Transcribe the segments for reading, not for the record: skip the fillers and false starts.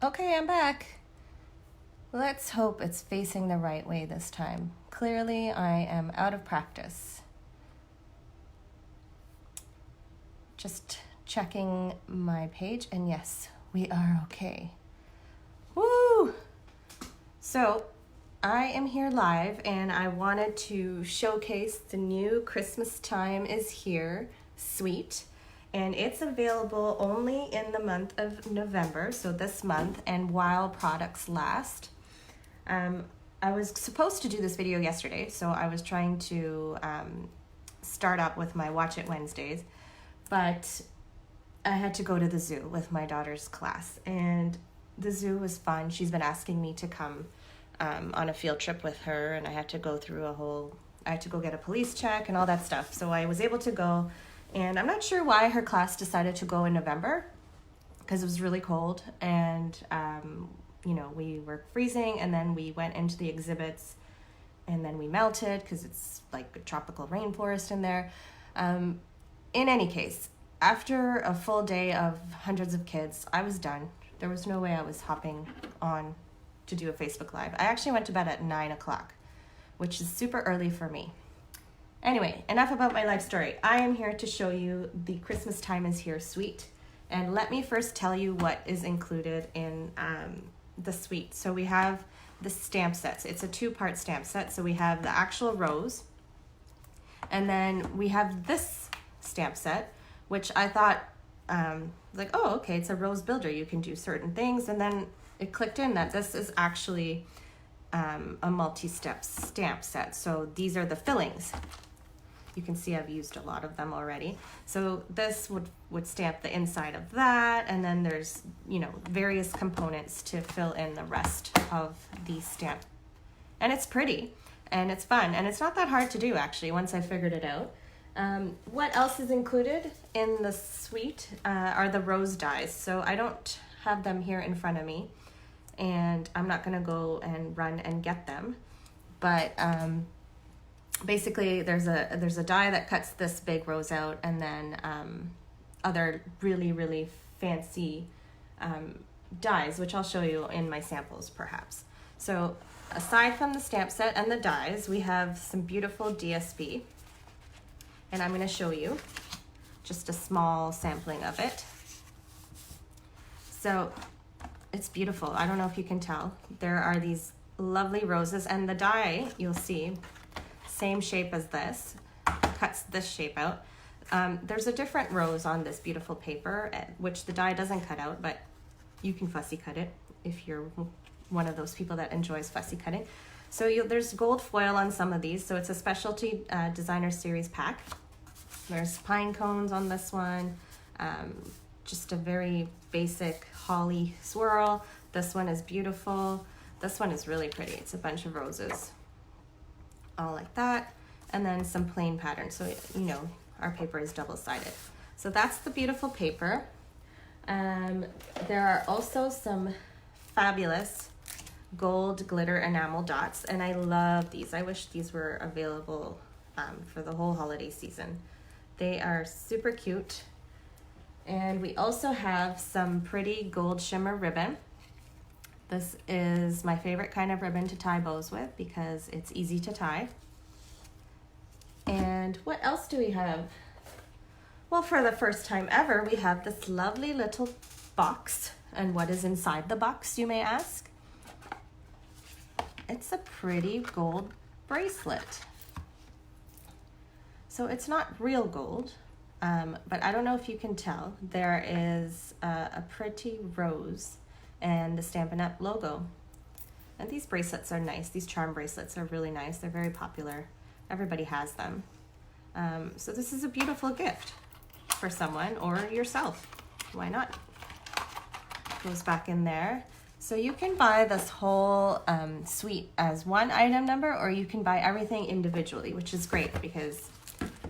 Okay, I'm back. Let's hope it's facing the right way this time. Clearly, I am out of practice. Just checking my page, and yes, we are okay. Woo! So, I am here live, and I wanted to showcase the new Christmastime is Here suite. And it's available only in the month of November, so this month, and while products last. I was supposed to do this video yesterday, so I was trying to start up with my Watch It Wednesdays, but I had to go to the zoo with my daughter's class, and the zoo was fun. She's been asking me to come on a field trip with her, and I had to go through I had to go get a police check and all that stuff, so I was able to go. And I'm not sure why her class decided to go in November, because it was really cold, and we were freezing, and then we went into the exhibits, and then we melted because it's like a tropical rainforest in there. In any case, after a full day of hundreds of kids, I was done. There was no way I was hopping on to do a Facebook Live. I actually went to bed at 9 o'clock, which is super early for me. Anyway, enough about my life story. I am here to show you the Christmastime is Here suite. And let me first tell you what is included in the suite. So we have the stamp sets. It's a 2-part stamp set. So we have the actual rose. And then we have this stamp set, which I thought, okay, it's a rose builder. You can do certain things. And then it clicked in that this is actually a multi-step stamp set. So these are the fillings. You can see I've used a lot of them already. So this would stamp the inside of that, and then there's, various components to fill in the rest of the stamp. And it's pretty, and it's fun, and it's not that hard to do, actually, once I figured it out. What else is included in the suite are the rose dies. So I don't have them here in front of me, and I'm not gonna go and run and get them, but basically there's a die that cuts this big rose out, and then other really, really fancy dies, which I'll show you in my samples perhaps. So aside from the stamp set and the dies, we have some beautiful DSP, and I'm going to show you just a small sampling of it. So it's beautiful. I don't know if you can tell. There are these lovely roses, and the die, you'll see, same shape as this, cuts this shape out. There's a different rose on this beautiful paper, which the die doesn't cut out, but you can fussy cut it if you're one of those people that enjoys fussy cutting. So there's gold foil on some of these, so it's a specialty designer series pack. There's pine cones on this one, just a very basic holly swirl. This one is beautiful. This one is really pretty. It's a bunch of roses, all like that, and then some plain patterns. So our paper is double-sided. So that's the beautiful paper. There are also some fabulous gold glitter enamel dots, and I love these. I wish these were available for the whole holiday season. They are super cute. And we also have some pretty gold shimmer ribbon. This is my favorite kind of ribbon to tie bows with because it's easy to tie. And what else do we have? Well, for the first time ever, we have this lovely little box. And what is inside the box, you may ask? It's a pretty gold bracelet. So it's not real gold, but I don't know if you can tell. There is a pretty rose and the Stampin' Up! Logo. And these bracelets are nice. These charm bracelets are really nice. They're very popular. Everybody has them. So this is a beautiful gift for someone or yourself. Why not? Goes back in there. So you can buy this whole suite as one item number, or you can buy everything individually, which is great because,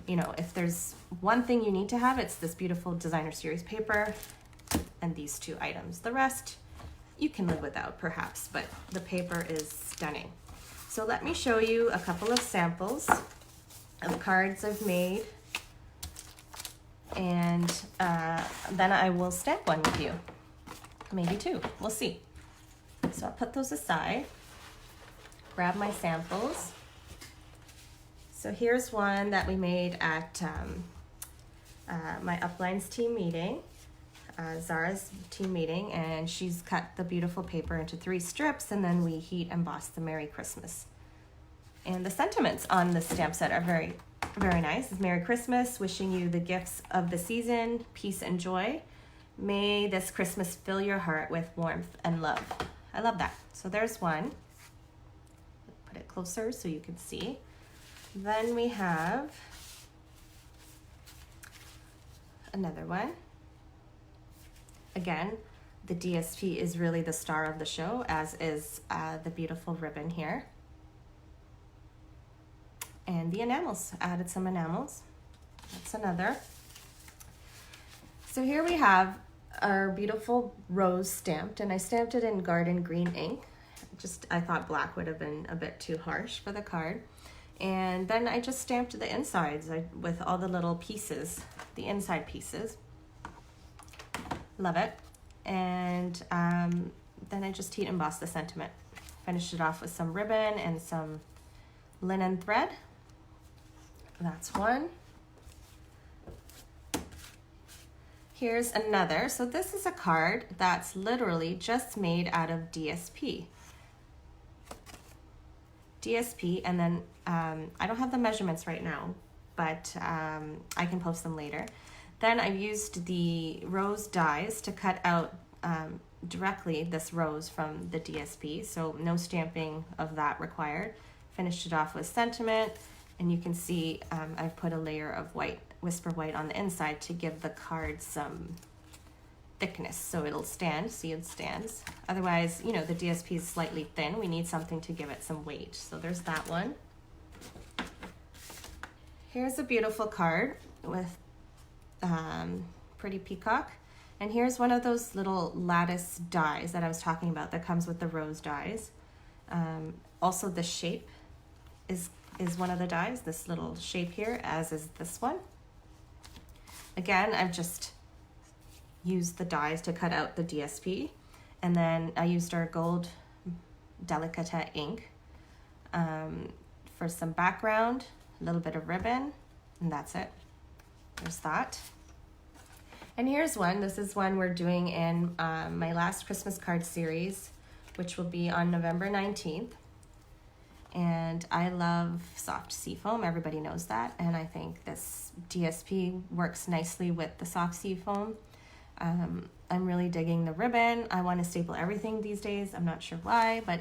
if there's one thing you need to have, it's this beautiful designer series paper and these 2 items. The rest you can live without perhaps, but the paper is stunning. So let me show you a couple of samples of cards I've made, and then I will stamp one with you. maybe 2, we'll see. So I'll put those aside, grab my samples. So here's one that we made at my uplines team meeting, Zara's team meeting, and she's cut the beautiful paper into 3 strips, and then we heat embossed the Merry Christmas. And the sentiments on the stamp set are very, very nice. It's Merry Christmas, wishing you the gifts of the season, peace and joy. May this Christmas fill your heart with warmth and love. I love that. So there's one. Put it closer so you can see. Then we have another one. Again, the DSP is really the star of the show, as is the beautiful ribbon here. And the enamels, added some enamels. That's another. So here we have our beautiful rose stamped, and I stamped it in garden green ink. I thought black would have been a bit too harsh for the card. And then I just stamped the insides with all the little pieces, the inside pieces. Love it. And then I just heat embossed the sentiment. Finished it off with some ribbon and some linen thread. That's one. Here's another. So this is a card that's literally just made out of DSP. DSP, and then I don't have the measurements right now, but I can post them later. Then I've used the rose dies to cut out directly this rose from the DSP, so no stamping of that required. Finished it off with sentiment, and you can see I've put a layer of white, whisper white on the inside to give the card some thickness so it'll stand, see it stands. Otherwise, you know, the DSP is slightly thin. We need something to give it some weight. So there's that one. Here's a beautiful card with pretty peacock. And here's one of those little lattice dies that I was talking about that comes with the rose dies. Also the shape is one of the dies, this little shape here, as is this one. Again, I've just used the dies to cut out the DSP, and then I used our gold Delicata ink for some background, a little bit of ribbon, and that's it. There's that. And here's one. This is one we're doing in my last Christmas card series, which will be on November 19th. And I love soft seafoam, everybody knows that, and I think this DSP works nicely with the soft seafoam. I'm really digging the ribbon. I want to staple everything these days. I'm not sure why, but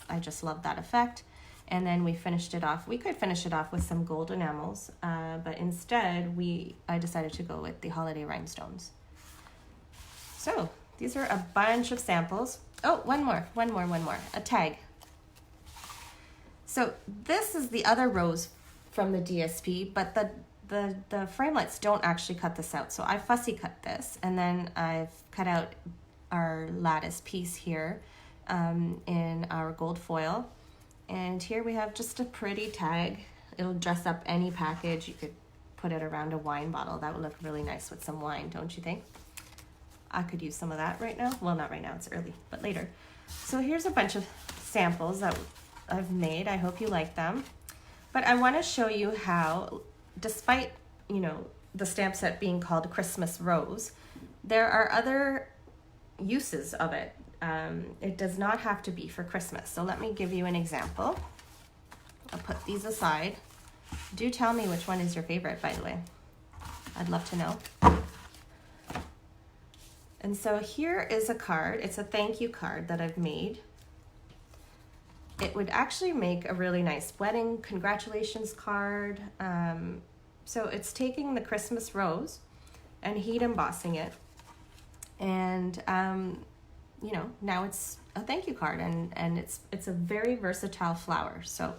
I just love that effect. And then we finished it off. We could finish it off with some gold enamels, but instead I decided to go with the holiday rhinestones. So these are a bunch of samples. Oh, one more, a tag. So this is the other rose from the DSP, but the framelits don't actually cut this out. So I fussy cut this, and then I've cut out our lattice piece here in our gold foil. And here we have just a pretty tag. It'll dress up any package. You could put it around a wine bottle. That would look really nice with some wine, don't you think? I could use some of that right now. Well, not right now, it's early, but later. So here's a bunch of samples that I've made. I hope you like them. But I want to show you how, despite, you know, the stamp set being called Christmas Rose, there are other uses of it. It does not have to be for Christmas. So let me give you an example. I'll put these aside. Do tell me which one is your favorite, by the way. I'd love to know. And so here is a card. It's a thank you card that I've made. It would actually make a really nice wedding congratulations card. So it's taking the Christmas rose and heat embossing it. And, you know, now it's a thank you card, and it's a very versatile flower. So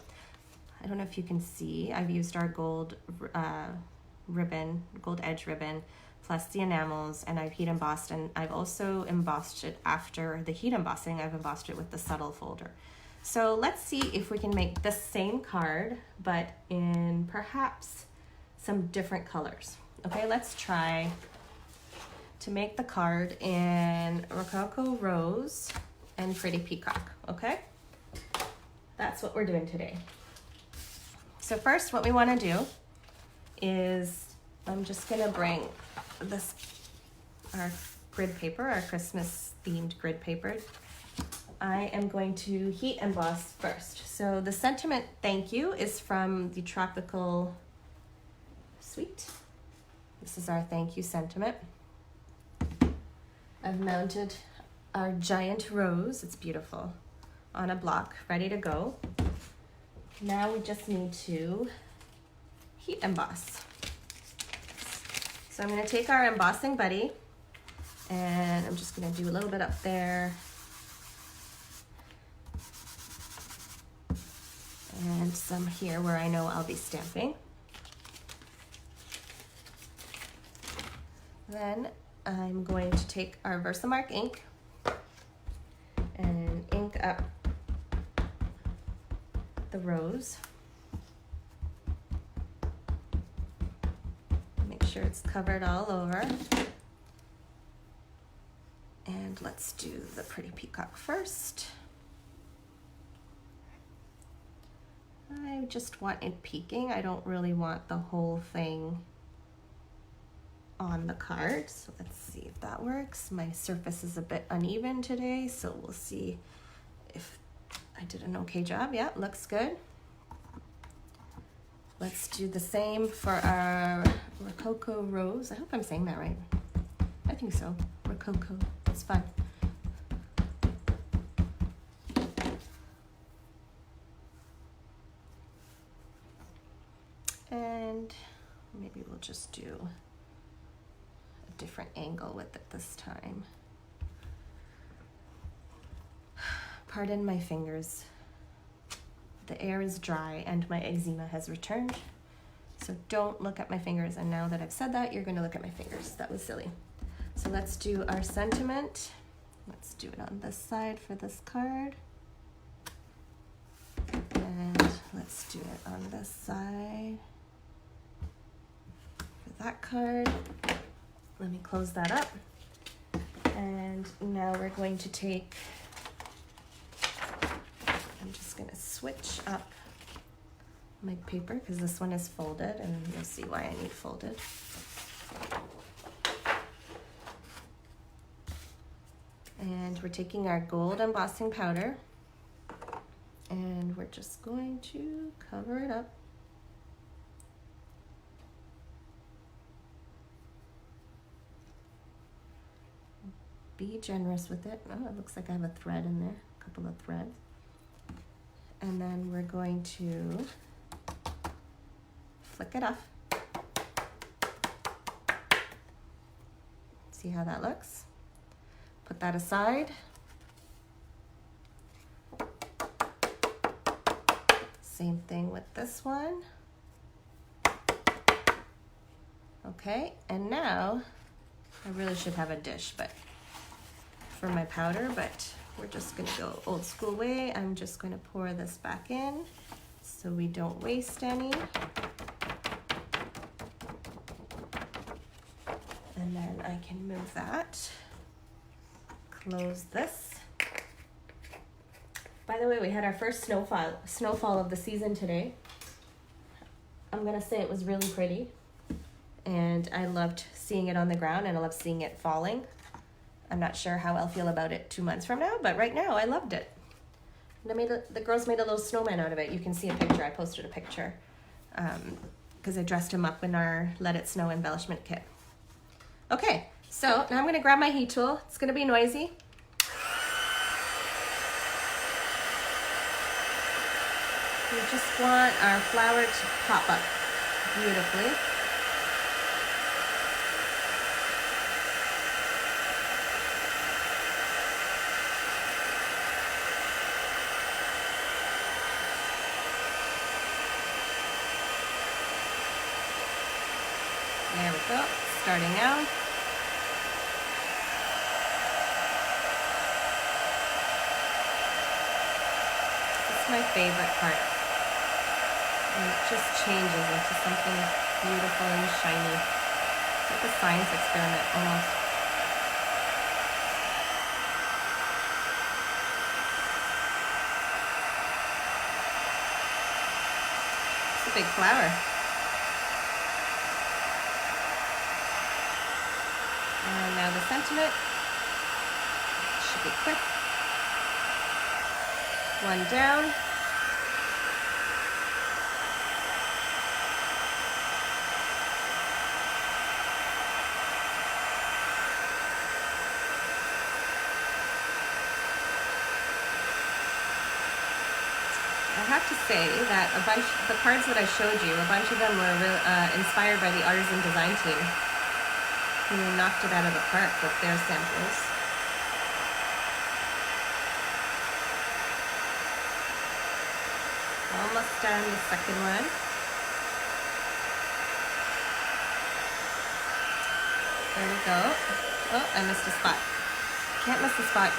I don't know if you can see, I've used our gold ribbon, gold edge ribbon, plus the enamels, and I've heat embossed, and I've also embossed it after the heat embossing. I've embossed it with the subtle folder. So let's see if we can make the same card, but in perhaps some different colors. Okay, let's try to make the card in Rococo Rose and Pretty Peacock, okay? That's what we're doing today. So first, what we want to do is, I'm just going to bring this, our grid paper, our Christmas themed grid paper. I am going to heat emboss first. So the sentiment thank you is from the Tropical Suite. This is our thank you sentiment. I've mounted our giant rose, it's beautiful, on a block, ready to go. Now we just need to heat emboss. So I'm going to take our embossing buddy and I'm just going to do a little bit up there and some here where I know I'll be stamping. Then I'm going to take our Versamark ink and ink up the rose. Make sure it's covered all over. And let's do the Pretty Peacock first. I just want it peeking. I don't really want the whole thing on the card. So let's see if that works. My surface is a bit uneven today, so we'll see if I did an okay job. Yeah, looks good. Let's do the same for our Rococo Rose. I hope I'm saying that right. I think so. Rococo. It's fun. And maybe we'll just do a different angle with it this time. Pardon my fingers. The air is dry and my eczema has returned. So don't look at my fingers. And now that I've said that, you're going to look at my fingers. That was silly. So let's do our sentiment. Let's do it on this side for this card. And let's do it on this side for that card. Let me close that up. And now we're going to take, I'm just going to switch up my paper because this one is folded and you'll see why I need folded. And we're taking our gold embossing powder and we're just going to cover it up. Be generous with it. Oh, it looks like I have a thread in there, a couple of threads. And then we're going to flick it off. See how that looks? Put that aside. Same thing with this one. Okay, and now I really should have a dish, but for my powder, but we're just gonna go old school way. I'm just gonna pour this back in so we don't waste any. And then I can move that. Close this. By the way, we had our first snowfall of the season today. I'm gonna say it was really pretty. And I loved seeing it on the ground and I love seeing it falling. I'm not sure how I'll feel about it 2 months from now, but right now I loved it. And the girls made a little snowman out of it. You can see a picture, I posted a picture because I dressed him up in our Let It Snow embellishment kit. Okay, so now I'm gonna grab my heat tool. It's gonna be noisy. We just want our flower to pop up beautifully. There we go, starting out. It's my favorite part. And it just changes into something beautiful and shiny. It's like a science experiment almost. a big flower. And now the sentiment. Should be quick. One down. I have to say that the cards that I showed you, a bunch of them were inspired by the artisan design team, who knocked it out of the park with their samples. Almost done the second one. There we go. Oh, I missed a spot. Can't miss the spot.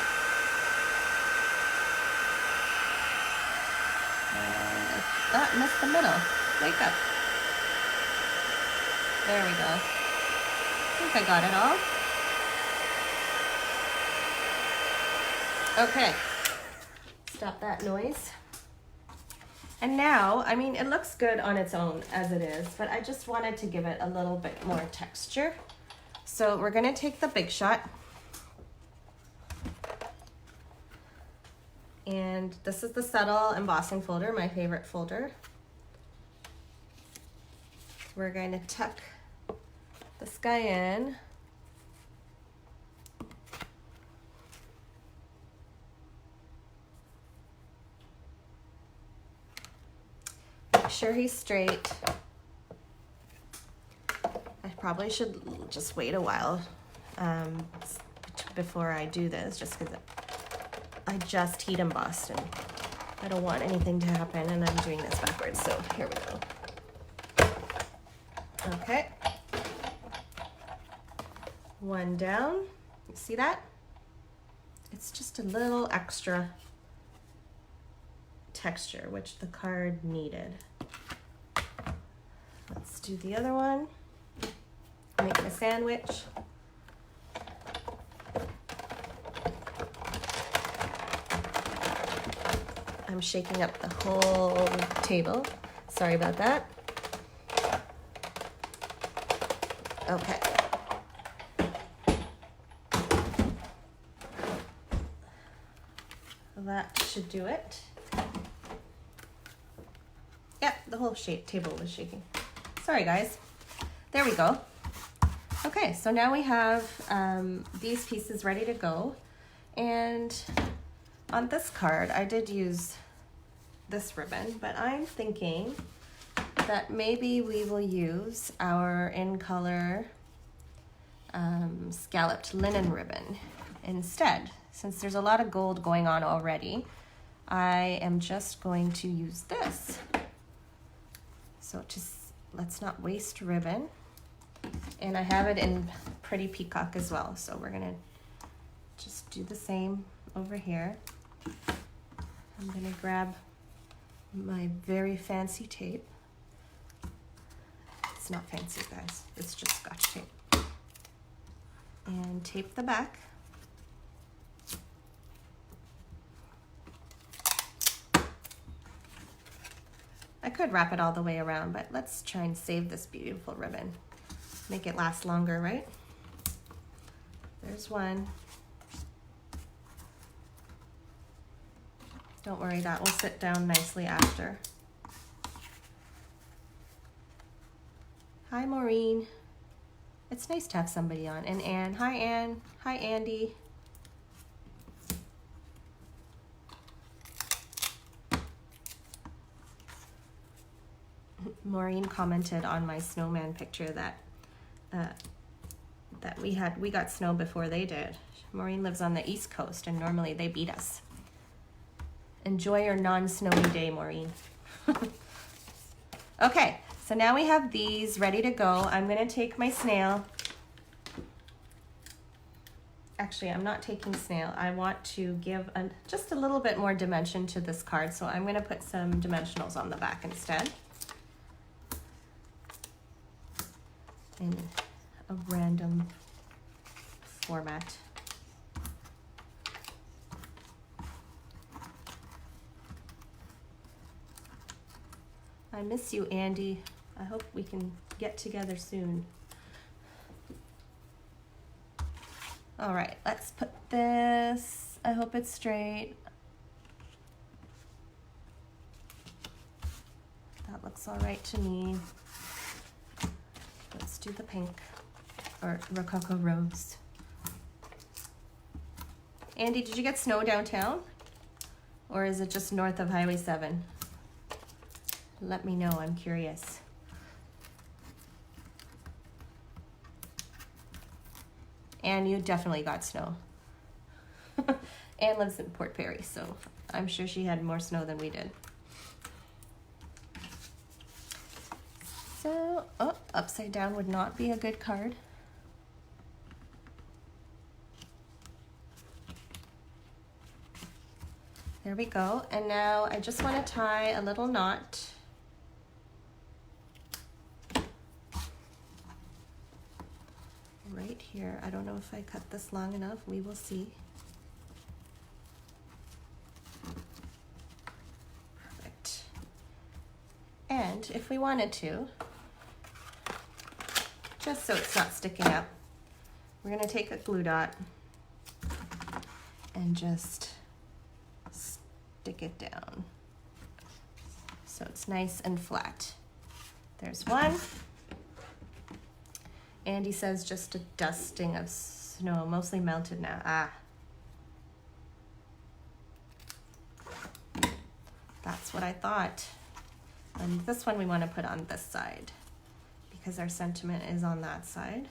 I missed the middle. Wake up. There we go. I think I got it all. Okay. Stop that noise. And now, I mean, it looks good on its own as it is, but I just wanted to give it a little bit more texture. So we're going to take the Big Shot. And this is the subtle embossing folder, my favorite folder. We're going to tuck this guy in. Make sure he's straight. I probably should just wait a while before I do this, just because I just heat embossed and I don't want anything to happen, and I'm doing this backwards, so here we go. Okay. One down. You see that? It's just a little extra texture, which the card needed. Let's do the other one. Make a sandwich. I'm shaking up the whole table. Sorry about that. Okay. That should do it. Yep, the whole table was shaking. Sorry, guys. There we go. Okay, so now we have these pieces ready to go. And on this card, I did use this ribbon, but I'm thinking that maybe we will use our in color scalloped linen ribbon instead. Since there's a lot of gold going on already, I am just going to use this. So let's not waste ribbon. And I have it in Pretty Peacock as well, so we're gonna just do the same over here. I'm gonna grab my very fancy tape. It's not fancy, guys. It's just Scotch tape. And tape the back. I could wrap it all the way around, but let's try and save this beautiful ribbon. Make it last longer, right? There's one. Don't worry, that will sit down nicely after. Hi, Maureen. It's nice to have somebody on. And Anne. Hi, Anne. Hi, Andy. Maureen commented on my snowman picture that we got snow before they did. Maureen lives on the East Coast, and normally they beat us. Enjoy your non-snowy day, Maureen. Okay, so now we have these ready to go. I'm gonna take my snail. Actually, I'm not taking snail. I want to give just a little bit more dimension to this card, so I'm gonna put some dimensionals on the back instead. In a random format. I miss you, Andy. I hope we can get together soon. All right, let's put this, I hope it's straight. That looks all right to me. Let's do the pink, or Rococo Rose. Andy, did you get snow downtown? Or is it just north of Highway 7? Let me know, I'm curious. And you definitely got snow. Anne lives in Port Perry, so I'm sure she had more snow than we did. So, oh, upside down would not be a good card. There we go. And now I just want to tie a little knot. Right here. I don't know if I cut this long enough. We will see. Perfect. And if we wanted to, just so it's not sticking up, we're going to take a glue dot and just stick it down so it's nice and flat. There's one. Andy says just a dusting of snow, mostly melted now. Ah. That's what I thought. And this one we want to put on this side because our sentiment is on that side.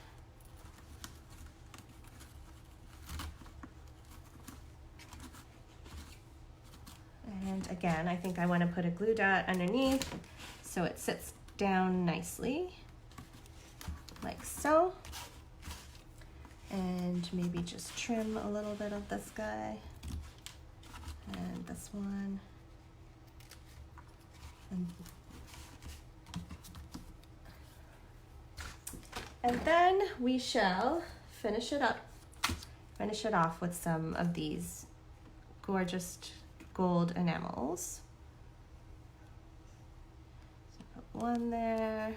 And again, I think I want to put a glue dot underneath so it sits down nicely, like so. And maybe just trim a little bit of this guy and this one. And then we shall finish it off with some of these gorgeous gold enamels. So put one there.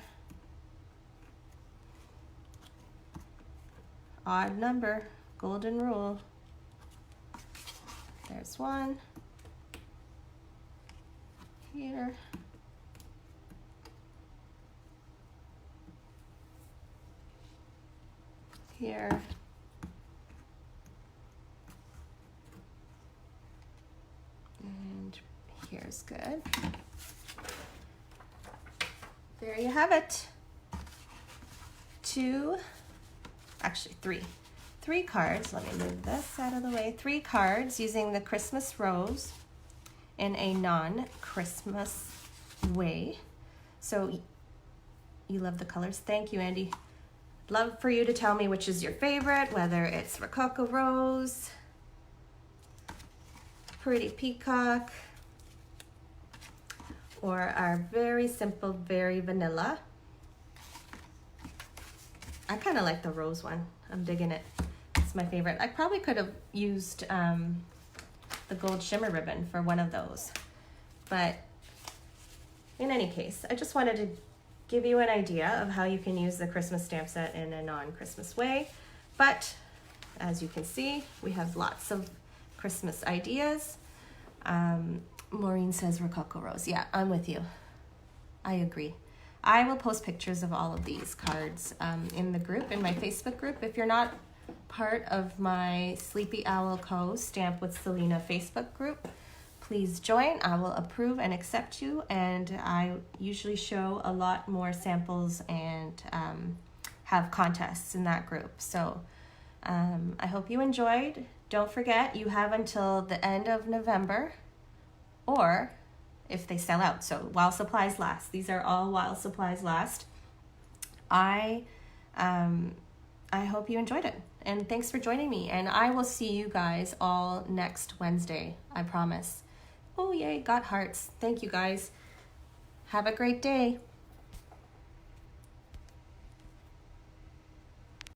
Odd number, golden rule. There's one. Here. Here. And here's good. There you have it. Three cards. Let me move this out of the way. 3 cards using the Christmas rose in a non-Christmas way. So you love the colors. Thank you, Andy. Love for you to tell me which is your favorite, whether it's Rococo Rose, Pretty Peacock, or our very simple, very vanilla. I kind of like the rose one. I'm digging it. It's my favorite. I probably could have used the gold shimmer ribbon for one of those. But in any case, I just wanted to give you an idea of how you can use the Christmas stamp set in a non-Christmas way. But as you can see, we have lots of Christmas ideas. Maureen says Rococo Rose. Yeah, I'm with you. I agree. I will post pictures of all of these cards in the group, in my Facebook group. If you're not part of my Sleepy Owl Co. Stamp with Selena Facebook group, please join. I will approve and accept you, and I usually show a lot more samples and have contests in that group. So I hope you enjoyed. Don't forget, you have until the end of November, or if they sell out, so while supplies last. These are all while supplies last. I hope you enjoyed it, and thanks for joining me, and I will see you guys all next Wednesday, I promise. Oh yay, got hearts. Thank you guys. Have a great day.